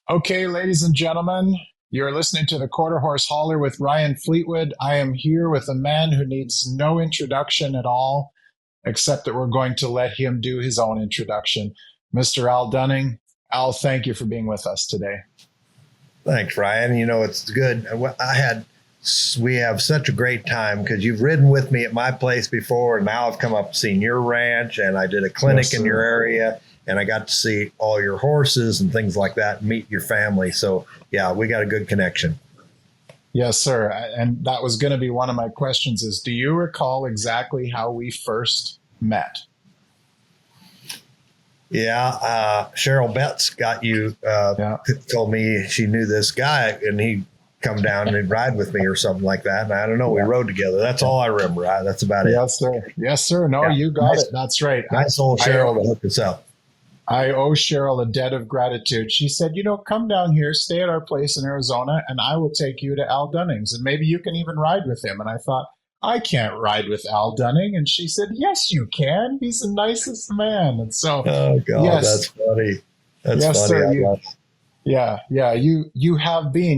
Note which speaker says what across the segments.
Speaker 1: Okay, ladies and gentlemen, you're listening to the Quarter Horse Hauler with Ryan Fleetwood. I am here with a man who needs no introduction at all, except that we're going to let him do his own introduction. Mr. Al Dunning. Al, thank you for being with us today.
Speaker 2: Thanks, Ryan. It's good. We have such a great time because you've ridden with me at my place before, and now I've come up seen your ranch, and I did a clinic in your area, and I got to see all your horses and things like that, and meet your family. So yeah, we got a good connection.
Speaker 1: Yes, sir. And that was going to be one of my questions is, do you recall exactly how we first met?
Speaker 2: Yeah. Cheryl Betts got you, told me she knew this guy and he'd come down and he'd ride with me or something like that. And I don't know, we rode together. That's all I remember. That's about it.
Speaker 1: Yes, sir. Yes, sir. No, you got it. That's right.
Speaker 2: Nice old Cheryl to hook us up.
Speaker 1: I owe Cheryl a debt of gratitude. She said, come down here, stay at our place in Arizona, and I will take you to Al Dunning's, and maybe you can even ride with him. And I thought, I can't ride with Al Dunning. And she said, yes, you can. He's the nicest man. And so,
Speaker 2: oh, God, yes, that's funny. That's
Speaker 1: yes,
Speaker 2: funny.
Speaker 1: Sir,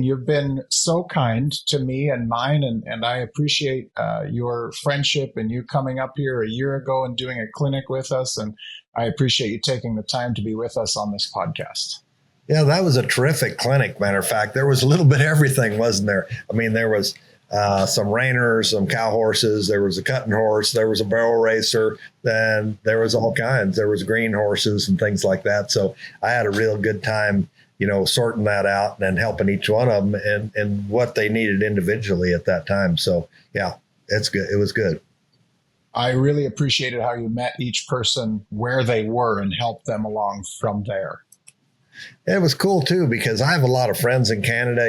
Speaker 1: you've been so kind to me and mine. And I appreciate your friendship and you coming up here a year ago and doing a clinic with us. And I appreciate you taking the time to be with us on this podcast.
Speaker 2: Yeah, that was a terrific clinic. Matter of fact, there was a little bit of everything, wasn't there? I mean, there was some reiners, some cow horses. There was a cutting horse. There was a barrel racer. Then there was all kinds. There was green horses and things like that. So I had a real good time, sorting that out and helping each one of them and what they needed individually at that time. So yeah, it's good. It was good.
Speaker 1: I really appreciated how you met each person where they were and helped them along from there.
Speaker 2: It was cool too, because I have a lot of friends in Canada,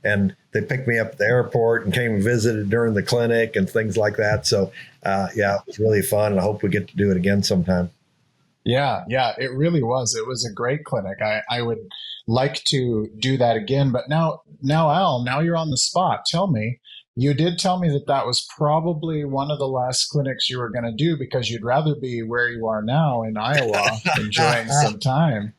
Speaker 2: and they picked me up at the airport and came and visited during the clinic and things like that. So, it was really fun. And I hope we get to do it again sometime.
Speaker 1: Yeah, it really was. It was a great clinic. I would like to do that again. But now, Al, now you're on the spot. Tell me, you did tell me that was probably one of the last clinics you were going to do because you'd rather be where you are now in Iowa, enjoying some time.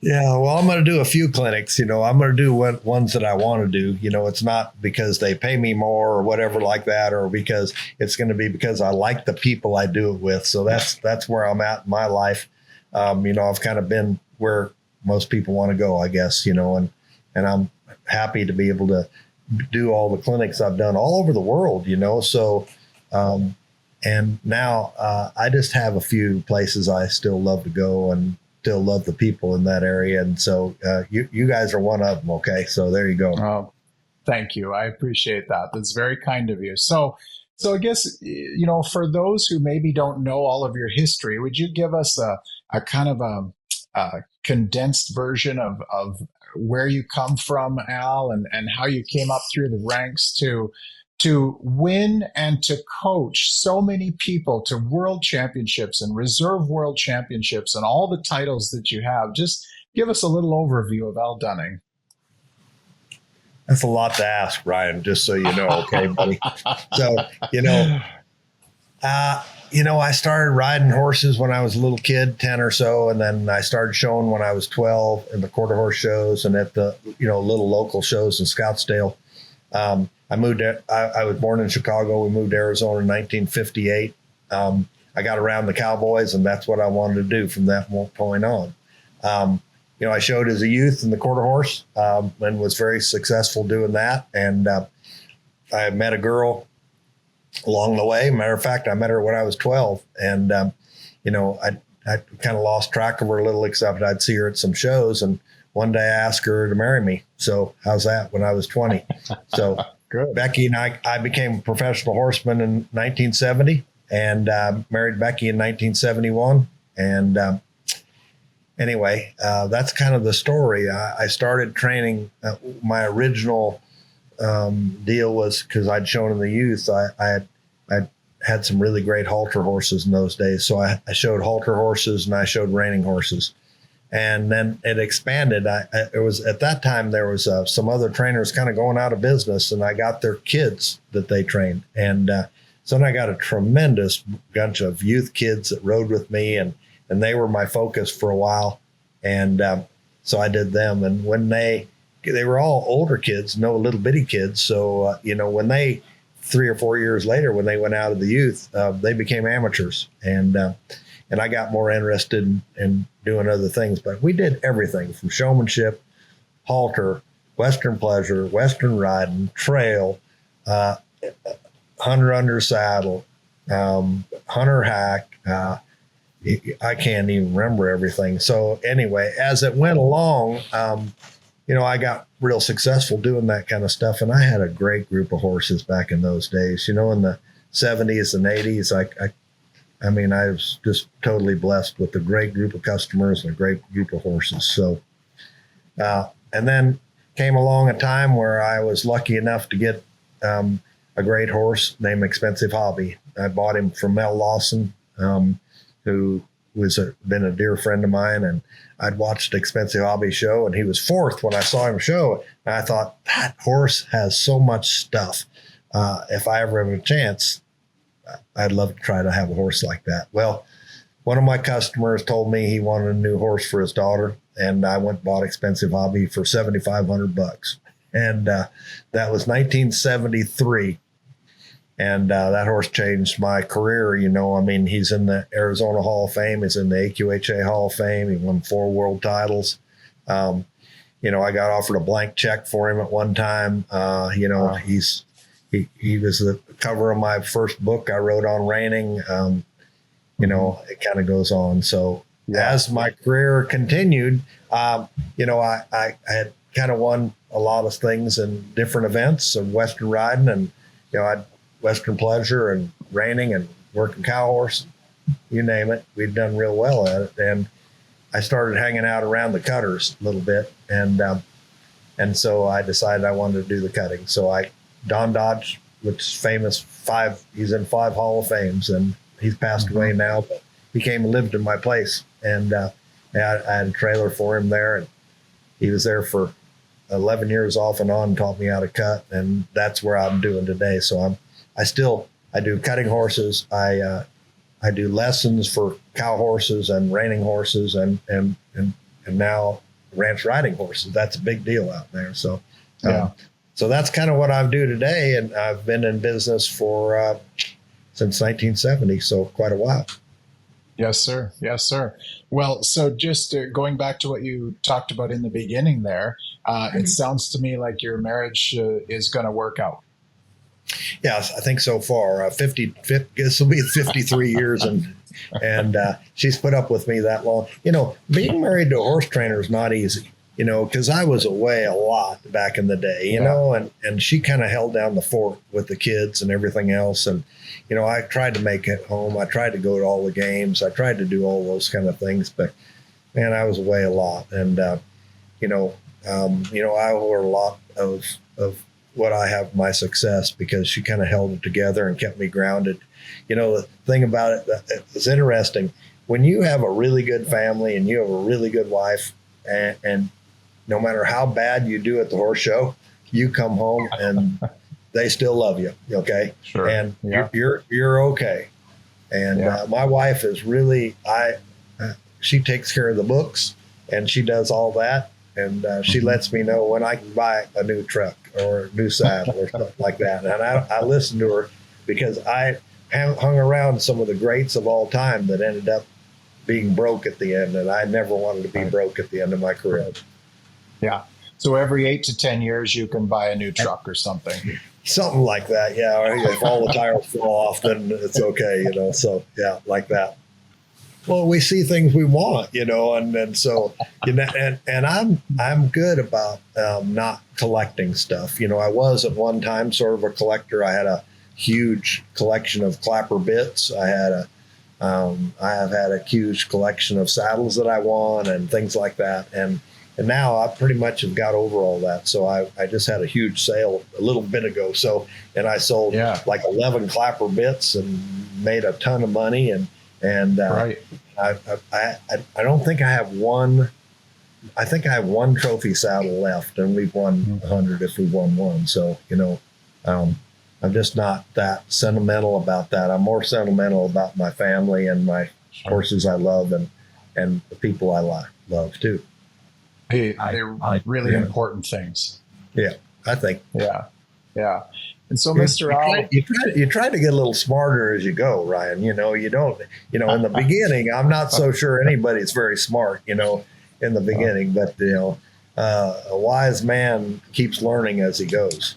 Speaker 2: Yeah, well, I'm going to do a few clinics. I'm going to do ones that I want to do. It's not because they pay me more or whatever like that, or because it's going to be because I like the people I do it with. So that's where I'm at in my life. I've kind of been where most people want to go, I guess, and I'm happy to be able to do all the clinics I've done all over the world, So, and now I just have a few places I still love to go and still love the people in that area. And so you guys are one of them. Okay. So there you go.
Speaker 1: Oh, thank you. I appreciate that. That's very kind of you. So I guess, for those who maybe don't know all of your history, would you give us a kind of a condensed version of where you come from, Al, and how you came up through the ranks to win and to coach so many people to world championships and reserve world championships and all the titles that you have? Just give us a little overview of Al Dunning.
Speaker 2: That's a lot to ask, Ryan, just so you know. Okay, buddy. So, I started riding horses when I was a little kid, 10 or so. And then I started showing when I was 12 in the quarter horse shows and at the, little local shows in Scottsdale. I moved there. I was born in Chicago. We moved to Arizona in 1958. I got around the cowboys, and that's what I wanted to do from that point on. I showed as a youth in the quarter horse and was very successful doing that. And I met a girl along the way. Matter of fact, I met her when I was 12. And, I kind of lost track of her a little, except I'd see her at some shows. And one day I asked her to marry me. So how's that when I was 20? So good. Becky and I became a professional horseman in 1970 and married Becky in 1971. And anyway, that's kind of the story. I started training. My original deal was because I'd shown in the youth. I had some really great halter horses in those days. So I showed halter horses and I showed reining horses. And then it expanded. It was at that time there was some other trainers kind of going out of business, and I got their kids that they trained. And so then I got a tremendous bunch of youth kids that rode with me, and they were my focus for a while. And So I did them. And when they were all older kids, no little bitty kids. So, when they 3 or 4 years later, when they went out of the youth, they became amateurs. And I got more interested in doing other things. But we did everything from showmanship, halter, Western pleasure, Western riding, trail, hunter under saddle, hunter hack. I can't even remember everything. So anyway, as it went along, I got real successful doing that kind of stuff. And I had a great group of horses back in those days. In the 70s and 80s, I was just totally blessed with a great group of customers and a great group of horses. So, and then came along a time where I was lucky enough to get a great horse named Expensive Hobby. I bought him from Mel Lawson, who was been a dear friend of mine, and I'd watched Expensive Hobby show, and he was fourth when I saw him show. And I thought, that horse has so much stuff. If I ever have a chance, I'd love to try to have a horse like that. Well, one of my customers told me he wanted a new horse for his daughter, and I went and bought Expensive Hobby for $7,500. And that was 1973. And that horse changed my career. He's in the Arizona Hall of Fame. He's in the AQHA Hall of Fame. He won 4 world titles. I got offered a blank check for him at one time. Wow. He was the cover of my first book I wrote on reining. It kind of goes on. So as my career continued, I had kind of won a lot of things in different events of Western riding, and I'd Western pleasure and reining and working cow horse, you name it. We'd done real well at it. And I started hanging out around the cutters a little bit. And so I decided I wanted to do the cutting. So Don Dodge, which is famous, he's in 5 Hall of Fames, and he's passed away now, but he came and lived in my place. And I had a trailer for him there, and he was there for 11 years off and on, taught me how to cut. And that's where I'm doing today. So I do cutting horses. I do lessons for cow horses and reining horses and now ranch riding horses. That's a big deal out there. So, so that's kind of what I do today. And I've been in business for, since 1970. So quite a while.
Speaker 1: Yes, sir. Yes, sir. Well, so just going back to what you talked about in the beginning there, it sounds to me like your marriage is going to work out.
Speaker 2: Yes, I think so far. this will be 53 years, and she's put up with me that long. Being married to a horse trainer is not easy, because I was away a lot back in the day, and she kind of held down the fort with the kids and everything else. And, I tried to make it home. I tried to go to all the games. I tried to do all those kind of things, but man, I was away a lot. And, I owe her a lot of what I have my success, because she kind of held it together and kept me grounded. The thing about it that is interesting, when you have a really good family and you have a really good wife, and no matter how bad you do at the horse show, you come home and they still love you. Okay.
Speaker 1: Sure.
Speaker 2: And you're okay. And my wife is really, she takes care of the books and she does all that. And she lets me know when I can buy a new truck or a new saddle or something like that. And I listen to her, because I hung around some of the greats of all time that ended up being broke at the end. And I never wanted to be broke at the end of my career. Yeah.
Speaker 1: So every 8 to 10 years, you can buy a new truck or something.
Speaker 2: Something like that. Yeah. Or if all the tires fall off, then it's okay. So yeah, like that. Well, we see things we want, and so, and I'm good about not collecting stuff. I was at one time sort of a collector. I had a huge collection of clapper bits. I have had a huge collection of saddles that I won and things like that. And now I pretty much have got over all that. So I just had a huge sale a little bit ago. And I sold like 11 clapper bits and made a ton of money. And
Speaker 1: right.
Speaker 2: I don't think I have one. I think I have one trophy saddle left, and we've won 100 if we won one. So, I'm just not that sentimental about that. I'm more sentimental about my family and my horses I love and the people I love too.
Speaker 1: They're really important things.
Speaker 2: Yeah, I think.
Speaker 1: Yeah. Yeah. And so, Mr. Al,
Speaker 2: you try to get a little smarter as you go, Ryan. You know, you don't, you know, in the beginning, I'm not so sure anybody's very smart, you know, in the beginning, but, you know, a wise man keeps learning as he goes.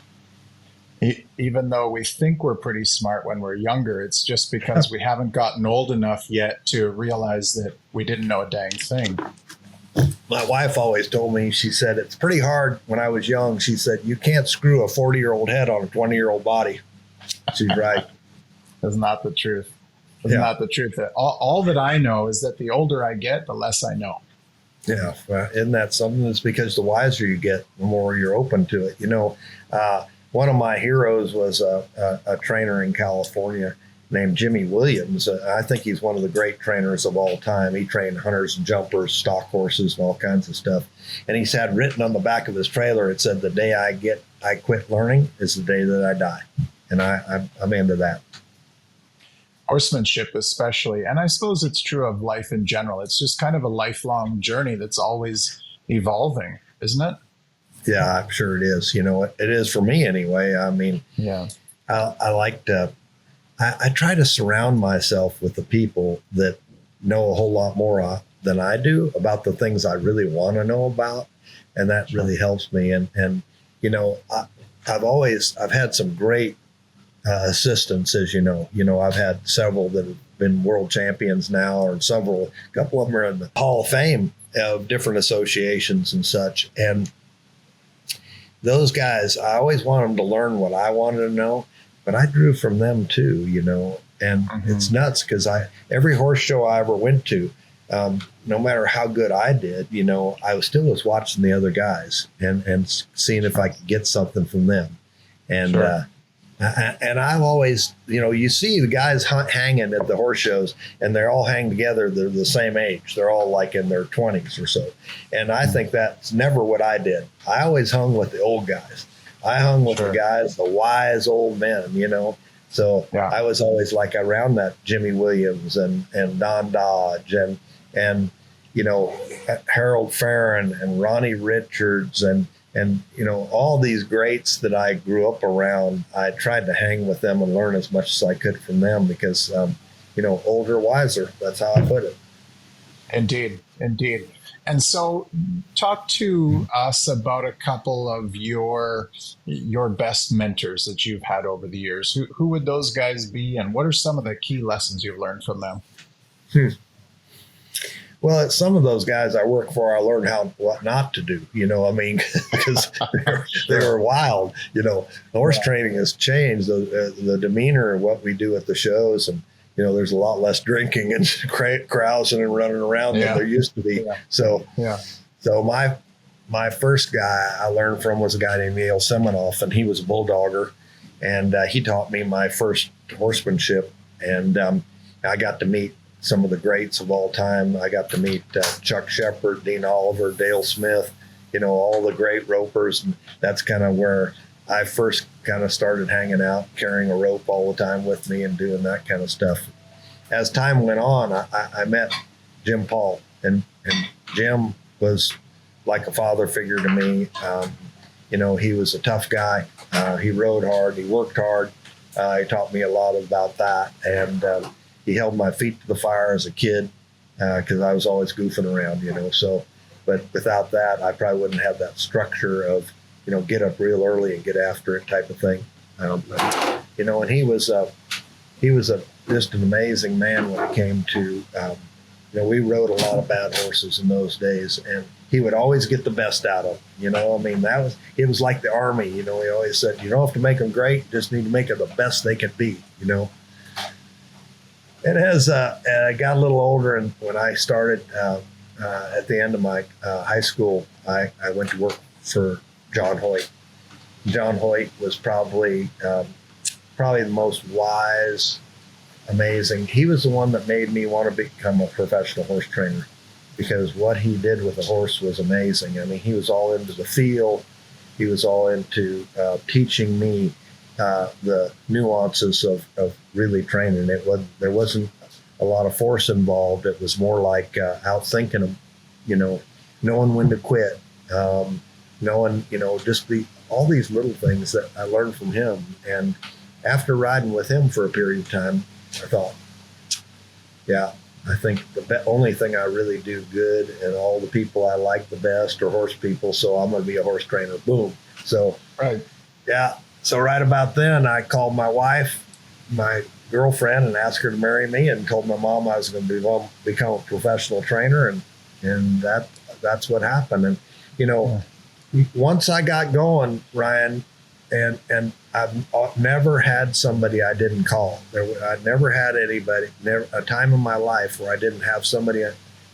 Speaker 1: Even though we think we're pretty smart when we're younger, it's just because we haven't gotten old enough yet to realize that we didn't know a dang thing.
Speaker 2: My wife always told me, she said, it's pretty hard when I was young. She said, you can't screw a 40-year-old head on a 20-year-old body. She's right.
Speaker 1: That's not the truth. That's not the truth. All that I know is that the older I get, the less I know.
Speaker 2: Yeah. Isn't that something? It's because the wiser you get, the more you're open to it. You know, one of my heroes was a trainer in California named Jimmy Williams. I think he's one of the great trainers of all time. He trained hunters and jumpers, stock horses, and all kinds of stuff. And he said, written on the back of his trailer, it said, the day I quit learning is the day that I die. And I'm into that.
Speaker 1: Horsemanship especially, and I suppose it's true of life in general. It's just kind of a lifelong journey that's always evolving, isn't it?
Speaker 2: Yeah, I'm sure it is. You know, it is for me anyway. I mean, I like to, I try to surround myself with the people that know a whole lot more than I do about the things I really want to know about. And that really helps me. And you know, I've had some great assistants, as you know, I've had several that have been world champions now, or a couple of them are in the Hall of Fame of different associations and such. And those guys, I always want them to learn what I wanted to know, but I drew from them too, you know, and it's nuts because every horse show I ever went to, no matter how good I did, you know, I was watching the other guys and seeing if I could get something from them. And, and I've always, you know, you see the guys hanging at the horse shows and they're all hang together. They're the same age. They're all like in their 20s or so. And I think that's never what I did. I always hung with the old guys. I hung with the guys, the wise old men, you know. So I was always like around that Jimmy Williams and Don Dodge and, you know, Harold Farron and Ronnie Richards and, you know, all these greats that I grew up around. I tried to hang with them and learn as much as I could from them because, you know, older, wiser. That's how I put it.
Speaker 1: Indeed. And so talk to us about a couple of your best mentors that you've had over the years. Who would those guys be, and what are some of the key lessons you've learned from them?
Speaker 2: Well, some of those guys I work for, I learned what not to do, you know, I mean, because they were wild, you know. Horse training has changed, the demeanor of what we do at the shows, and, you know, there's a lot less drinking and carousing and running around than there used to be. So my first guy I learned from was a guy named Yale Semenoff, and he was a bulldogger, and he taught me my first horsemanship, and I got to meet some of the greats of all time. I got to meet Chuck Shepard, Dean Oliver, Dale Smith, you know, all the great ropers. And that's kind of where I first kind of started hanging out, carrying a rope all the time with me and doing that kind of stuff. As time went on, I met Jim Paul, and Jim was like a father figure to me. You know, he was a tough guy. He rode hard. He worked hard. He taught me a lot about that. And he held my feet to the fire as a kid because I was always goofing around, you know. So, but without that, I probably wouldn't have that structure of, you know, get up real early and get after it type of thing. You know, and he was just an amazing man when it came to, you know, we rode a lot of bad horses in those days, and he would always get the best out of them. You know, I mean, it was like the Army. You know, he always said, you don't have to make them great, you just need to make them the best they can be, you know. And as I got a little older, and when I started at the end of my high school, I went to work for John Hoyt. John Hoyt was probably the most wise, amazing. He was the one that made me want to become a professional horse trainer, because what he did with the horse was amazing. I mean, he was all into the feel. He was all into teaching me the nuances of really training. There wasn't a lot of force involved. It was more like outthinking them, you know, knowing when to quit, knowing, just all these little things that I learned from him. And after riding with him for a period of time, I thought, yeah, I think the only thing I really do good and all the people I like the best are horse people. So I'm going to be a horse trainer. Boom. So,
Speaker 1: Right.
Speaker 2: yeah. So right about then, I called my wife, my girlfriend, and asked her to marry me, and told my mom I was going to become a professional trainer. And that's what happened. And, once I got going, Ryan, and I've never had somebody I didn't call. I never had anybody, a time in my life where I didn't have somebody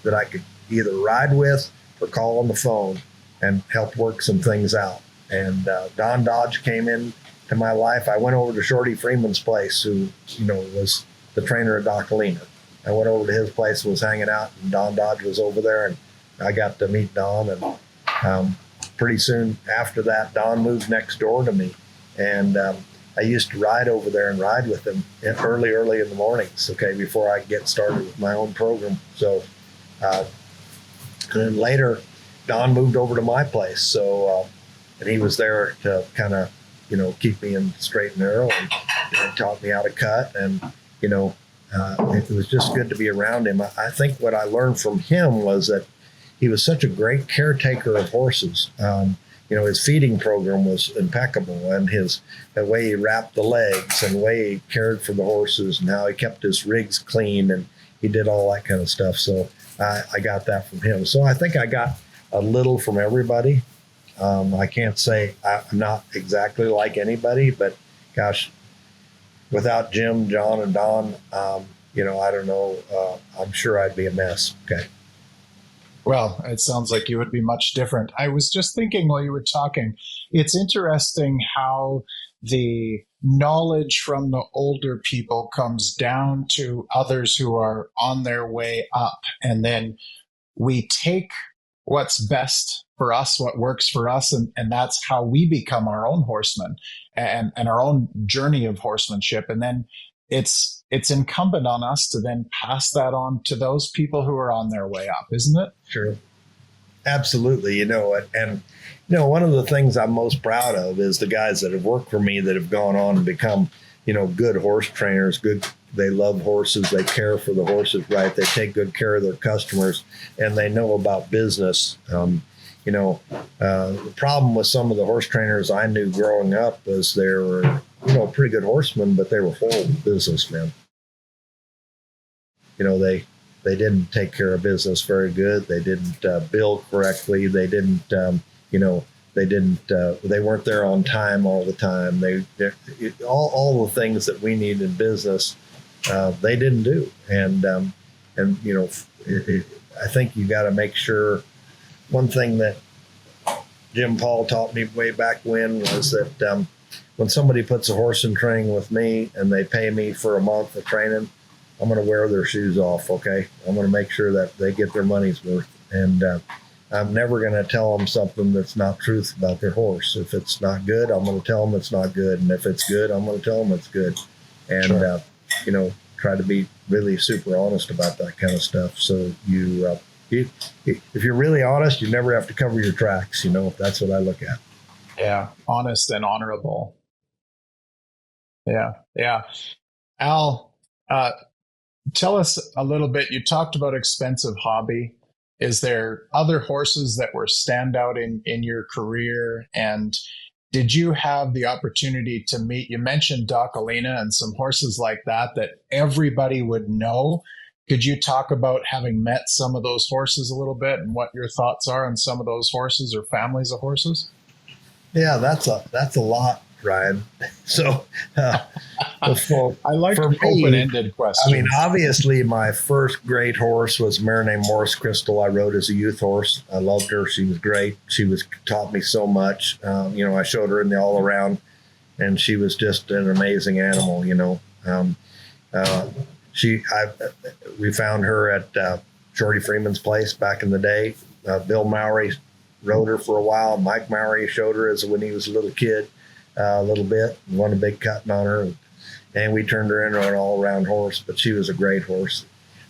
Speaker 2: that I could either ride with or call on the phone and help work some things out. And Don Dodge came in to my life. I went over to Shorty Freeman's place, who, was the trainer at Docalina. I went over to his place, was hanging out, and Don Dodge was over there, and I got to meet Don. And pretty soon after that, Don moved next door to me. And I used to ride over there and ride with him early in the mornings, before I get started with my own program. So, and then later, Don moved over to my place. So, and he was there to kind of, keep me in straight and narrow, and taught me how to cut. And, it was just good to be around him. I think what I learned from him was that he was such a great caretaker of horses. His feeding program was impeccable, and the way he wrapped the legs and the way he cared for the horses and how he kept his rigs clean, and he did all that kind of stuff. So I got that from him. So I think I got a little from everybody. I can't say I'm not exactly like anybody, but gosh, without Jim, John, and Don, I don't know. I'm sure I'd be a mess. Okay.
Speaker 1: Well, it sounds like you would be much different. I was just thinking while you were talking, it's interesting how the knowledge from the older people comes down to others who are on their way up. And then we take what's best for us, what works for us, and that's how we become our own horsemen and our own journey of horsemanship. And then it's incumbent on us to then pass that on to those people who are on their way up, isn't it?
Speaker 2: Sure. Absolutely. And one of the things I'm most proud of is the guys that have worked for me that have gone on and become, good horse trainers, they love horses, they care for the horses, right? They take good care of their customers, and they know about business. The problem with some of the horse trainers I knew growing up was they were, pretty good horsemen, but they were horrible businessmen. They didn't take care of business very good. They didn't bill correctly. They didn't, they weren't there on time all the time. All the things that we need in business, they didn't do. And I think you got to make sure. One thing that Jim Paul taught me way back when was that when somebody puts a horse in training with me and they pay me for a month of training, I'm going to wear their shoes off. Okay. I'm going to make sure that they get their money's worth. And I'm never going to tell them something that's not truth about their horse. If it's not good, I'm going to tell them it's not good. And if it's good, I'm going to tell them it's good. And,
Speaker 1: Sure.
Speaker 2: Try to be really super honest about that kind of stuff. So if you're really honest, you never have to cover your tracks. That's what I look at.
Speaker 1: Yeah. Honest and honorable. Yeah. Yeah. Al, tell us a little bit. You talked about expensive hobby. Is there other horses that were standout in your career? And did you have the opportunity to meet, you mentioned Docalina and some horses like that everybody would know. Could you talk about having met some of those horses a little bit and what your thoughts are on some of those horses or families of horses?
Speaker 2: Yeah, that's a lot, Ryan. So,
Speaker 1: I like open-ended questions.
Speaker 2: I mean, obviously, my first great horse was a mare named Morris Crystal. I rode as a youth horse. I loved her. She was great. She taught me so much. I showed her in the all-around, and she was just an amazing animal. We found her at Shorty Freeman's place back in the day. Bill Mowry rode her for a while. Mike Mowry showed her when he was a little kid, a little bit, won a big cutting on her. And we turned her into an all-around horse, but she was a great horse.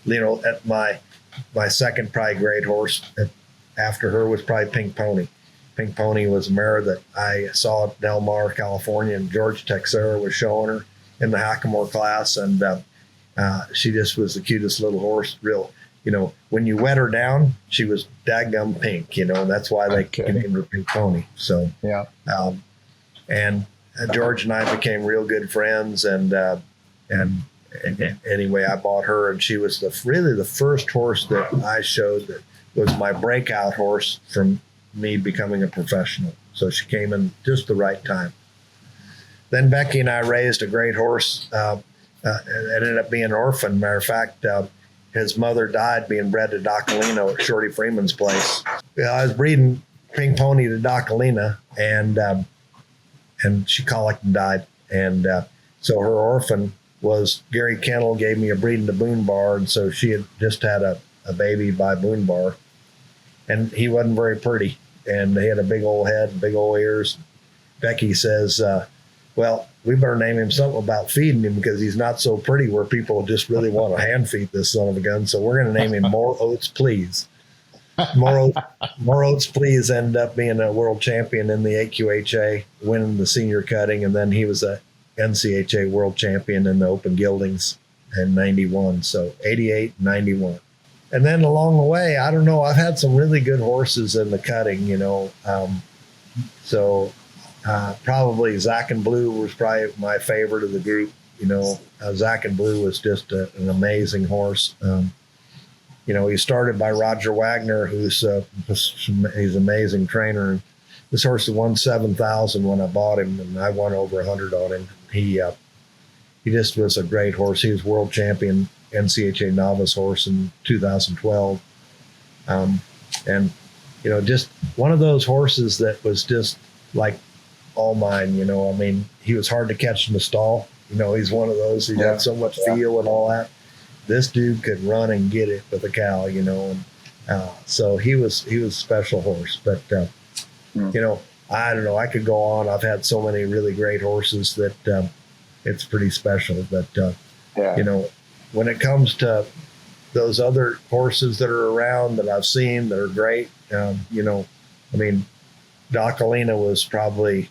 Speaker 2: At my second probably great horse after her was probably Pink Pony. Pink Pony was a mare that I saw at Del Mar, California, and George Texera was showing her in the Hackamore class, and she just was the cutest little horse. Real, when you wet her down, she was daggum pink, and that's why they named her Pink Pony. So
Speaker 1: yeah,
Speaker 2: and George and I became real good friends, and anyway, I bought her, and she was really the first horse that I showed that was my breakout horse from me becoming a professional. So she came in just the right time. Then Becky and I raised a great horse. It ended up being an orphan. Matter of fact, his mother died being bred to Docalino at Shorty Freeman's place. I was breeding Pink Pony to Docalina, and she colicked and died. And so her orphan was Gary Kennel gave me a breeding to Boone Bar, and so she had just had a baby by Boone Bar, and he wasn't very pretty, and he had a big old head and big old ears. Becky says, well, we better name him something about feeding him because he's not so pretty where people just really want to hand feed this son of a gun. So we're going to name him More Oats Please. More Oats Please ended up being a world champion in the AQHA, winning the senior cutting, and then he was a NCHA world champion in the open geldings in 91. So 88, 91. And then along the way, I don't know, I've had some really good horses in the cutting, probably Zack and Blue was probably my favorite of the group. Zack and Blue was just an amazing horse. He started by Roger Wagner, he's an amazing trainer. This horse won 7,000 when I bought him, and I won over 100 on him. He just was a great horse. He was world champion NCHA novice horse in 2012. Just one of those horses that was just like all mine, he was hard to catch in the stall. He's one of those who had so much feel and all that. This dude could run and get it with a cow, so he was a special horse. But, I don't know, I could go on. I've had so many really great horses that it's pretty special. But, when it comes to those other horses that are around that I've seen that are great, Docalina was probably,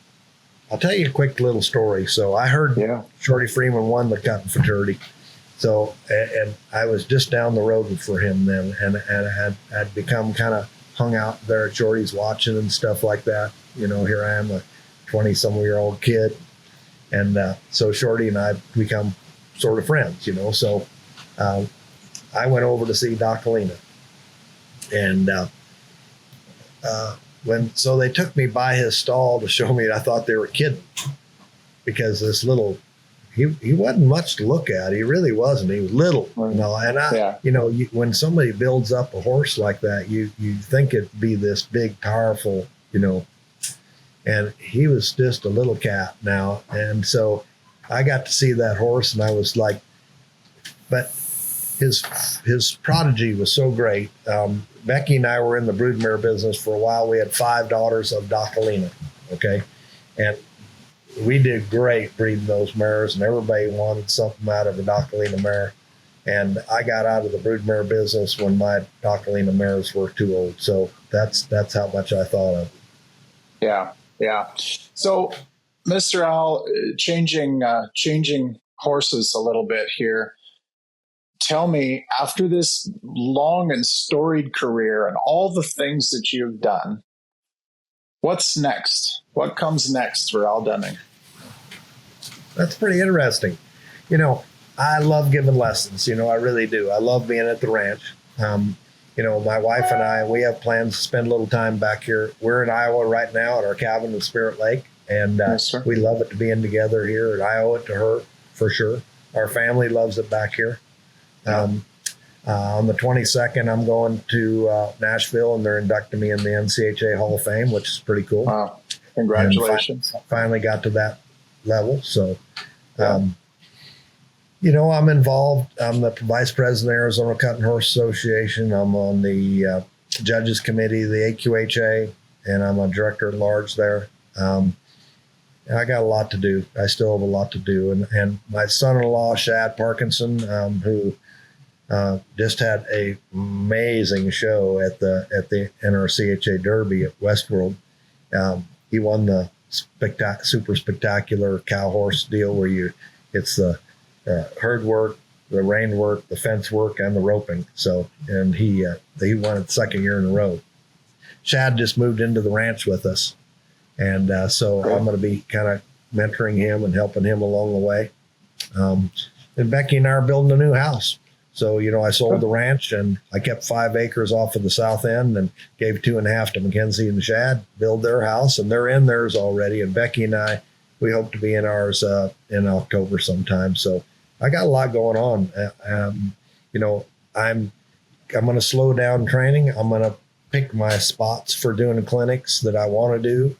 Speaker 2: I'll tell you a quick little story. So I heard Shorty Freeman won the cutting fraternity. So, and I was just down the road for him then, and had become kind of hung out there at Shorty's watching and stuff like that. Here I am, a 20-some-year-old kid. And so Shorty and I become sort of friends, So I went over to see Docalina. And so they took me by his stall to show me, I thought they were kidding, because this little, he wasn't much to look at. He really wasn't. He was little, and when somebody builds up a horse like that, you think it'd be this big, powerful, and he was just a little cat now. And so I got to see that horse, and I was like, but his prodigy was so great. Becky and I were in the broodmare business for a while. We had 5 daughters of Docalina, okay? And we did great breeding those mares, and everybody wanted something out of a Docalina mare. And I got out of the broodmare business when my Docalina mares were too old. So that's how much I thought of it.
Speaker 1: Yeah. So, Mr. Al, changing horses a little bit here. Tell me, after this long and storied career and all the things that you've done, what's next? What comes next for Al Dunning?
Speaker 2: That's pretty interesting. I love giving lessons. I really do. I love being at the ranch. My wife and I, we have plans to spend a little time back here. We're in Iowa right now at our cabin in Spirit Lake, and we love it to be in together here, and I owe it to her for sure. Our family loves it back here. On the 22nd, I'm going to Nashville, and they're inducting me in the NCHA Hall of Fame, which is pretty cool.
Speaker 1: Wow. Congratulations.
Speaker 2: Finally got to that level. So, I'm involved. I'm the vice president of the Arizona Cutting Horse Association. I'm on the judges committee of the AQHA, and I'm a director at large there. I got a lot to do. I still have a lot to do. And my son-in-law, Shad Parkinson, who just had a amazing show at the NRCHA Derby at Westworld. He won the super spectacular cow horse deal where it's the herd work, the rein work, the fence work, and the roping. So, and he won it the second year in a row. Shad just moved into the ranch with us, and so I'm going to be kind of mentoring him and helping him along the way. And Becky and I are building a new house. So, I sold the ranch and I kept 5 acres off of the south end and gave 2.5 to Mackenzie and Shad, build their house, and they're in theirs already. And Becky and I, we hope to be in ours in October sometime. So I got a lot going on. I'm going to slow down training. I'm going to pick my spots for doing the clinics that I want to do.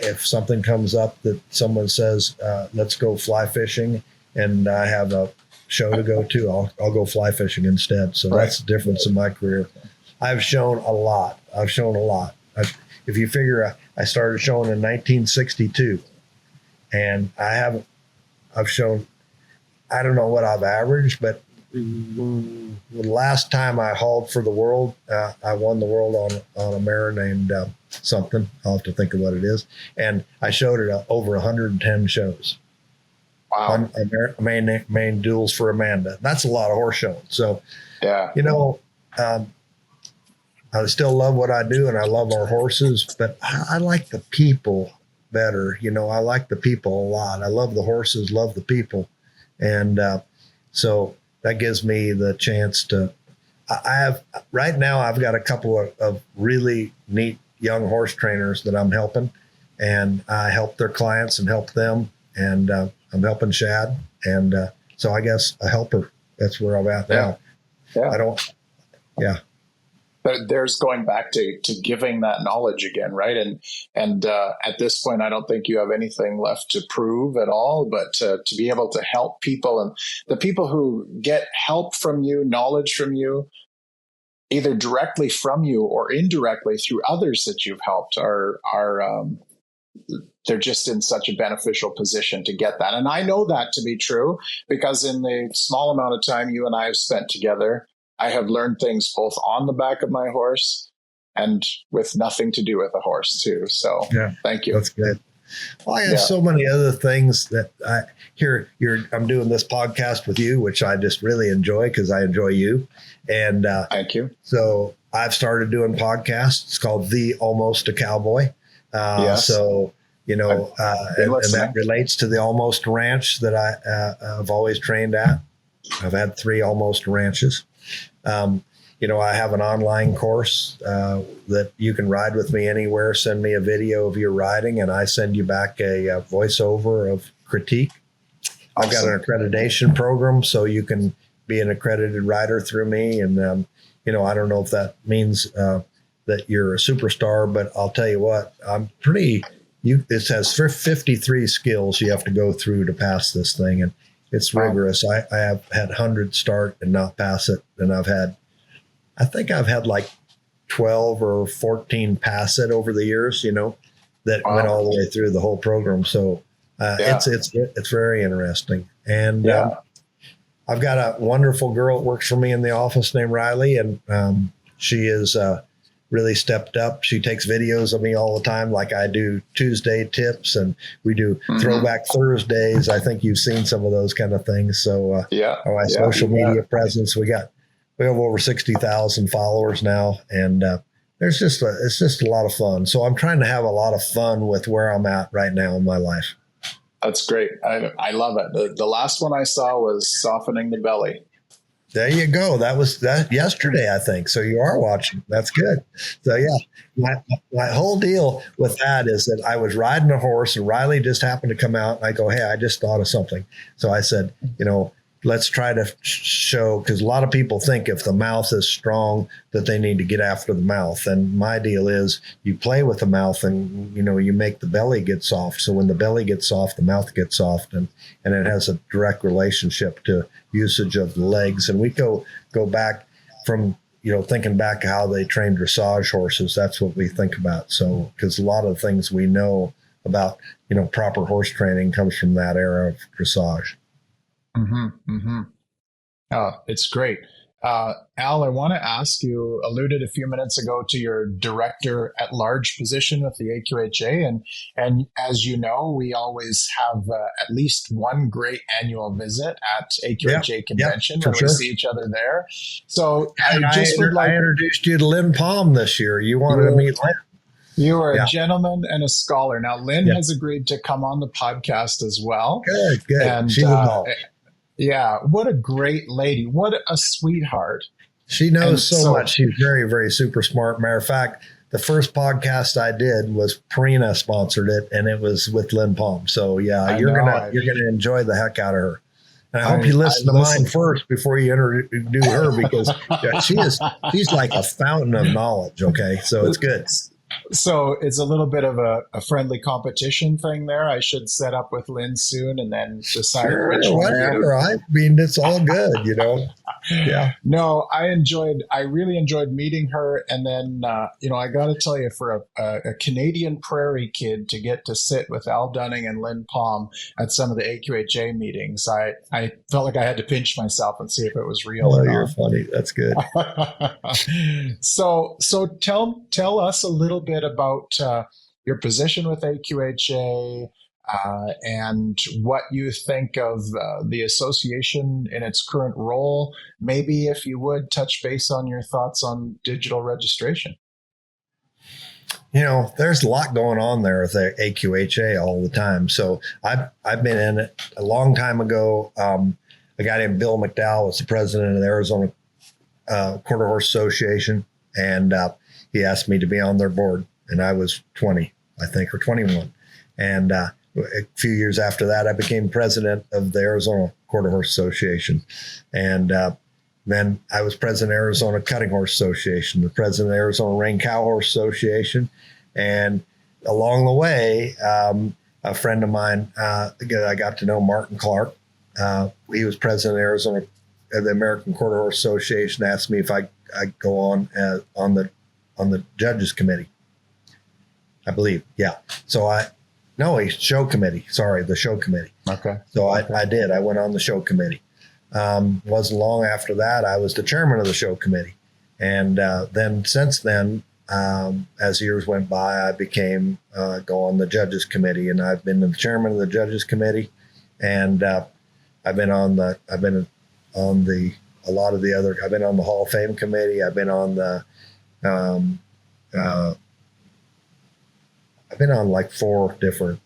Speaker 2: If something comes up that someone says, let's go fly fishing, and I have a show to go to, I'll go fly fishing instead. So that's the difference in my career. I've shown a lot. If you figure I started showing in 1962, and I've shown, I don't know what I've averaged, but the last time I hauled for the world, I won the world on a mare named something. I'll have to think of what it is. And I showed it over 110 shows.
Speaker 1: Wow.
Speaker 2: Main duels for Amanda. That's a lot of horse showing. So, I still love what I do and I love our horses, but I like the people better. I like the people a lot. I love the horses, love the people. And so that gives me the chance to, right now I've got a couple of really neat young horse trainers that I'm helping, and I help their clients and help them. And I'm helping Shad. And so I guess a helper, that's where I'm at now.
Speaker 1: But there's going back to giving that knowledge again, right? And at this point, I don't think you have anything left to prove at all, but to be able to help people, and the people who get help from you, knowledge from you, either directly from you or indirectly through others that you've helped, are they're just in such a beneficial position to get that. And I know that to be true because in the small amount of time you and I have spent together, I have learned things both on the back of my horse and with nothing to do with a horse too. So thank you.
Speaker 2: That's good. Well, I have so many other things that I'm doing this podcast with you, which I just really enjoy because I enjoy you. And
Speaker 1: thank you.
Speaker 2: So I've started doing podcasts. It's called The Almost a Cowboy. So, and that relates to the Almost Ranch that I've always trained at. I've had 3 Almost ranches. I have an online course that you can ride with me anywhere. Send me a video of your riding, and I send you back a voiceover of critique. Awesome. I've got an accreditation program, so you can be an accredited rider through me. And, I don't know if that means that you're a superstar, but I'll tell you what, it has 53 skills you have to go through to pass this thing. And it's rigorous. I have had hundreds start and not pass it. And I think I've had like 12 or 14 pass it over the years, that went all the way through the whole program. So it's very interesting. And I've got a wonderful girl that works for me in the office named Riley. And she is really stepped up. She takes videos of me all the time, like I do Tuesday tips, and we do throwback Thursdays. I think you've seen some of those kind of things. So my social media presence, we have over 60,000 followers now, and it's just a lot of fun. So I'm trying to have a lot of fun with where I'm at right now in my life.
Speaker 1: That's great. I love it. The last one I saw was softening the belly.
Speaker 2: There you go. That was yesterday, I think. So you are watching. That's good. So my whole deal with that is that I was riding a horse and Riley just happened to come out and I go, hey, I just thought of something. So I said, let's try to show, because a lot of people think if the mouth is strong that they need to get after the mouth. And my deal is you play with the mouth and, you make the belly get soft. So when the belly gets soft, the mouth gets soft, and it has a direct relationship to usage of the legs. And we go back from, thinking back how they train dressage horses. That's what we think about. So, because a lot of the things we know about, proper horse training comes from that era of dressage.
Speaker 1: Mm-hmm, mm-hmm. Oh, it's great. Al, I want to ask you, alluded a few minutes ago to your director at large position with the AQHA. And as you know, we always have at least one great annual visit at
Speaker 2: Yeah,
Speaker 1: AQHA
Speaker 2: yeah,
Speaker 1: convention
Speaker 2: for
Speaker 1: when we
Speaker 2: sure.
Speaker 1: see each other there. So
Speaker 2: And
Speaker 1: I just would
Speaker 2: I
Speaker 1: like,
Speaker 2: introduced you to Lynn Palm this year. You wanted to
Speaker 1: you,
Speaker 2: meet Lynn.
Speaker 1: you are a
Speaker 2: Yeah,
Speaker 1: gentleman and a scholar. Now, Lynn
Speaker 2: yeah.
Speaker 1: has agreed to come on the podcast as well.
Speaker 2: Good, good.
Speaker 1: And
Speaker 2: She's involved.
Speaker 1: yeah, what a great lady. What a sweetheart.
Speaker 2: She knows
Speaker 1: And
Speaker 2: so
Speaker 1: so
Speaker 2: much. She's very, very super smart. Matter of fact, the first podcast I did was Prina sponsored it, and it was with Lynn Palm. So yeah,
Speaker 1: I
Speaker 2: you're
Speaker 1: know
Speaker 2: gonna enjoy the heck out of her. And I hope you
Speaker 1: I
Speaker 2: listen to mine
Speaker 1: listen.
Speaker 2: first before you do her, because yeah, she's like a fountain of knowledge. Okay, so it's good.
Speaker 1: So it's a little bit of a friendly competition thing there. I should set up with Lynn soon and then decide
Speaker 2: Sure,
Speaker 1: which one.
Speaker 2: whatever. I mean, it's all good, you know. Yeah.
Speaker 1: No, I really enjoyed meeting her. And then, I got to tell you, for a Canadian prairie kid to get to sit with Al Dunning and Lynn Palm at some of the AQHA meetings, I felt like I had to pinch myself and see if it was real
Speaker 2: Oh,
Speaker 1: or
Speaker 2: you're
Speaker 1: not.
Speaker 2: funny. That's good.
Speaker 1: So tell us a little bit about your position with AQHA and what you think of the association in its current role. Maybe if you would touch base on your thoughts on digital registration.
Speaker 2: You know, there's a lot going on there with the AQHA all the time. So I've been in it a long time ago. A guy named Bill McDowell was the president of the Arizona Quarter Horse Association, and he asked me to be on their board, and I was 20, I think, or 21. And a few years after that, I became president of the Arizona Quarter Horse Association, and then I was president of the Arizona Cutting Horse Association, the president of the Arizona Rein Cow Horse Association, and along the way, a friend of mine, I got to know Martin Clark. He was president of Arizona, the American Quarter Horse Association. Asked me if I go on the judges committee. I believe, yeah. So show committee. Sorry, the show committee.
Speaker 1: Okay.
Speaker 2: So I did. I went on the show committee. Wasn't long after that, I was the chairman of the show committee, and then since then, as years went by, I became go on the judges committee, and I've been the chairman of the judges committee, and I've been on a lot of the other. I've been on the Hall of Fame committee. I've been on the I've been on like 4 different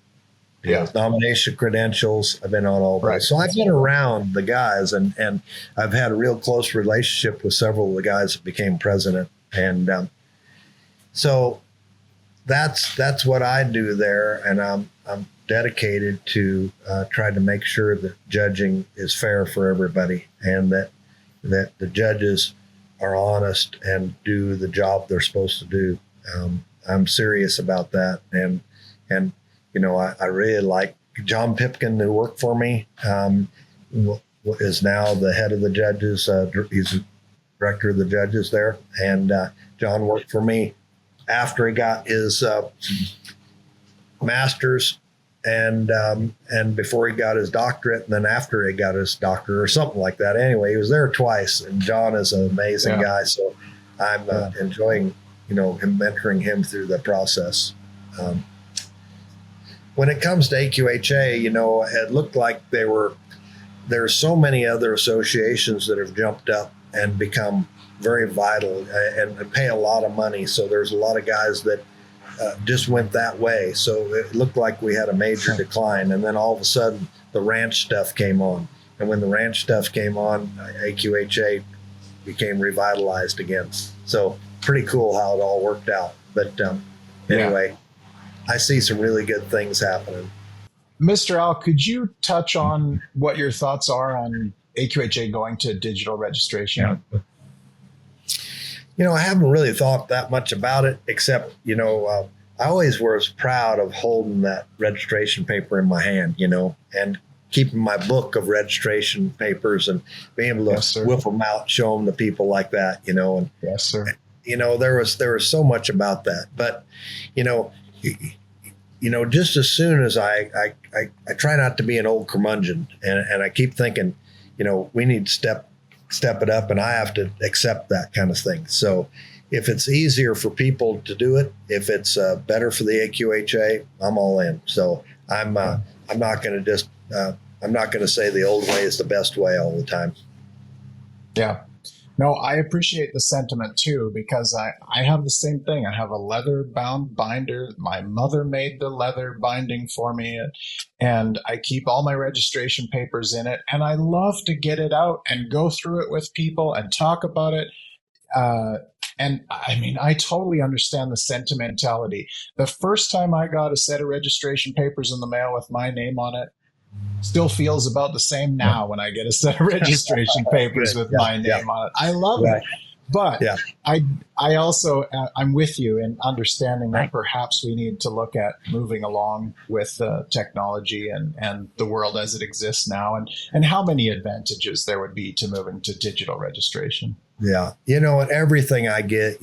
Speaker 2: nomination credentials. I've been on all those. Right. So I've been around the guys, and I've had a real close relationship with several of the guys that became president. And so that's what I do there. And I'm dedicated to try to make sure that judging is fair for everybody, and that the judges are honest and do the job they're supposed to do. I'm serious about that. And I really like John Pipkin, who worked for me, is now the head of the judges. He's the director of the judges there. And John worked for me after he got his master's and before he got his doctorate, and then after he got his doctorate or something like that. Anyway, he was there twice, and John is an amazing guy. So I'm enjoying, him, mentoring him through the process. When it comes to AQHA, it looked like there's so many other associations that have jumped up and become very vital and pay a lot of money. So there's a lot of guys that just went that way. So it looked like we had a major decline. And then all of a sudden, the ranch stuff came on. And when the ranch stuff came on, AQHA became revitalized again. So pretty cool how it all worked out. But anyway, I see some really good things happening.
Speaker 1: Mr. Al, could you touch on what your thoughts are on AQHA going to digital registration?
Speaker 2: I haven't really thought that much about it, except, I always was proud of holding that registration paper in my hand, and keeping my book of registration papers and being able to whip them out, show them to people like that, and
Speaker 1: yes, sir.
Speaker 2: There was so much about that, but, just as soon as I try not to be an old curmudgeon, and I keep thinking, we need to step step it up, and I have to accept that kind of thing. So if it's easier for people to do it, if it's better for the AQHA, I'm all in. So I'm not going to just I'm not going to say the old way is the best way all the time.
Speaker 1: Yeah. No, I appreciate the sentiment too, because I have the same thing. I have a leather bound binder. My mother made the leather binding for me, and I keep all my registration papers in it. And I love to get it out and go through it with people and talk about it. And I mean, I totally understand the sentimentality. The first time I got a set of registration papers in the mail with my name on it, still feels about the same now when I get a set of registration papers with my name on it. I love it. But I also, I'm with you in understanding that perhaps we need to look at moving along with technology and the world as it exists now, and how many advantages there would be to moving to digital registration.
Speaker 2: Yeah. And everything I get,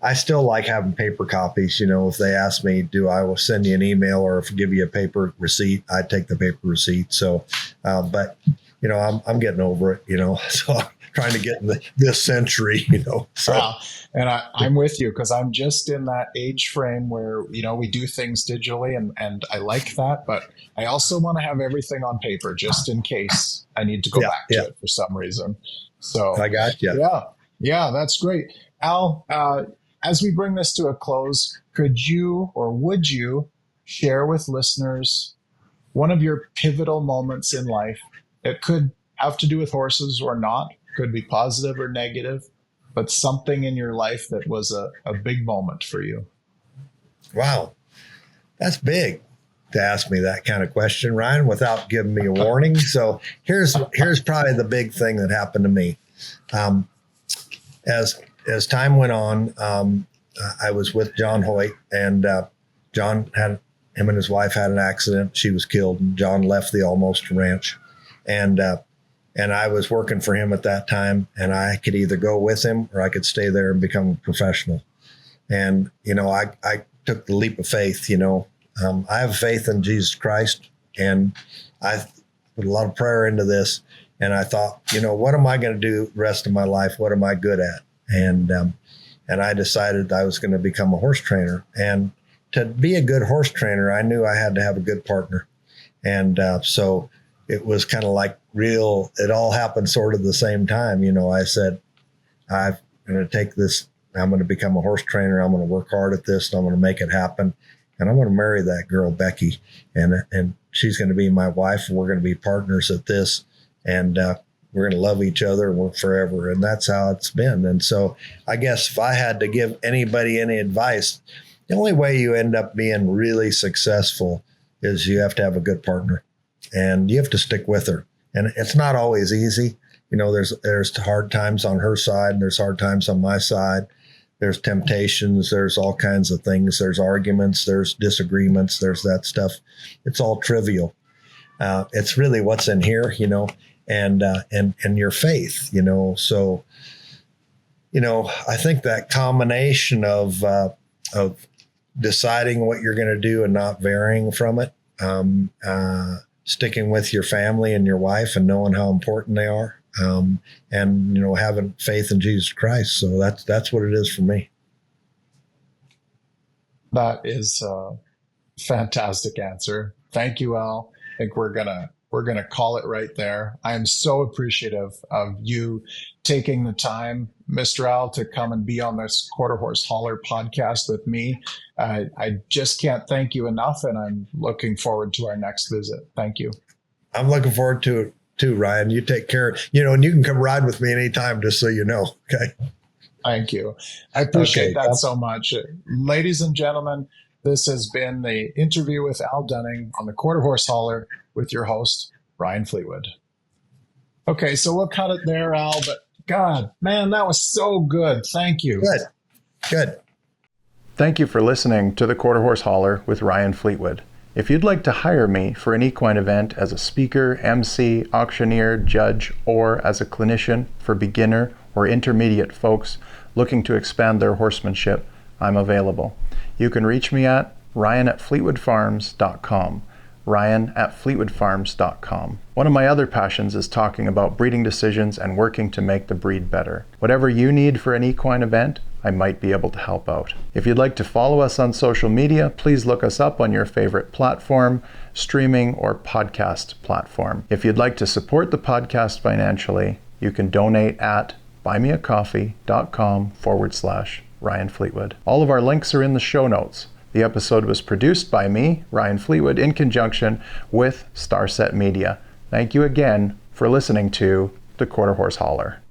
Speaker 2: I still like having paper copies. If they ask me, I will send you an email or if I give you a paper receipt, I take the paper receipt. So, but, I'm getting over it, so I'm trying to get in this century, so.
Speaker 1: And I'm with you, because I'm just in that age frame where, we do things digitally and I like that, but I also want to have everything on paper just in case I need to go back to it for some reason. So
Speaker 2: I got you.
Speaker 1: Yeah, that's great. Al, as we bring this to a close, could you or would you share with listeners one of your pivotal moments in life? It could have to do with horses or not, could be positive or negative, but something in your life that was a big moment for you.
Speaker 2: Wow. That's big to ask me that kind of question, Ryan, without giving me a warning. So here's probably the big thing that happened to me. As time went on, I was with John Hoyt, and him and his wife had an accident. She was killed, and John left the Almost Ranch, and I was working for him at that time, and I could either go with him or I could stay there and become a professional. And I took the leap of faith. I have faith in Jesus Christ, and I put a lot of prayer into this. And I thought, what am I going to do the rest of my life? What am I good at? And I decided I was going to become a horse trainer. And to be a good horse trainer, I knew I had to have a good partner. And so it was kind of like it all happened sort of the same time. I said, I'm going to take this. I'm going to become a horse trainer. I'm going to work hard at this. I'm going to make it happen. And I'm going to marry that girl, Becky. And she's going to be my wife. And we're going to be partners at this. And we're going to love each other and work forever. And that's how it's been. And so I guess if I had to give anybody any advice, the only way you end up being really successful is you have to have a good partner, and you have to stick with her. And it's not always easy. There's hard times on her side, and there's hard times on my side. There's temptations. There's all kinds of things. There's arguments. There's disagreements. There's that stuff. It's all trivial. It's really what's in here, and your faith, So, I think that combination of deciding what you're going to do and not varying from it, sticking with your family and your wife and knowing how important they are, and having faith in Jesus Christ. So that's what it is for me.
Speaker 1: That is a fantastic answer. Thank you, Al. I think we're gonna call it right there. I am so appreciative of you taking the time, Mr. Al, to come and be on this Quarter Horse Hauler podcast with me. I just can't thank you enough, and I'm looking forward to our next visit. Thank you.
Speaker 2: I'm looking forward to it too, Ryan. You take care. And you can come ride with me anytime, just so you know. Okay.
Speaker 1: Thank you. I appreciate that so much. Ladies and gentlemen, this has been the interview with Al Dunning on the Quarter Horse Hauler with your host, Ryan Fleetwood. Okay, so we'll cut it there, Al, but God, man, that was so good. Thank you.
Speaker 2: Good.
Speaker 3: Thank you for listening to the Quarter Horse Hauler with Ryan Fleetwood. If you'd like to hire me for an equine event as a speaker, MC, auctioneer, judge, or as a clinician for beginner or intermediate folks looking to expand their horsemanship, I'm available. You can reach me at ryan@fleetwoodfarms.com. ryan@fleetwoodfarms.com. One of my other passions is talking about breeding decisions and working to make the breed better. Whatever you need for an equine event, I might be able to help out. If you'd like to follow us on social media, please look us up on your favorite platform, streaming or podcast platform. If you'd like to support the podcast financially, you can donate at buymeacoffee.com/Ryan Fleetwood. All of our links are in the show notes. The episode was produced by me, Ryan Fleetwood, in conjunction with Starset Media. Thank you again for listening to The Quarter Horse Holler.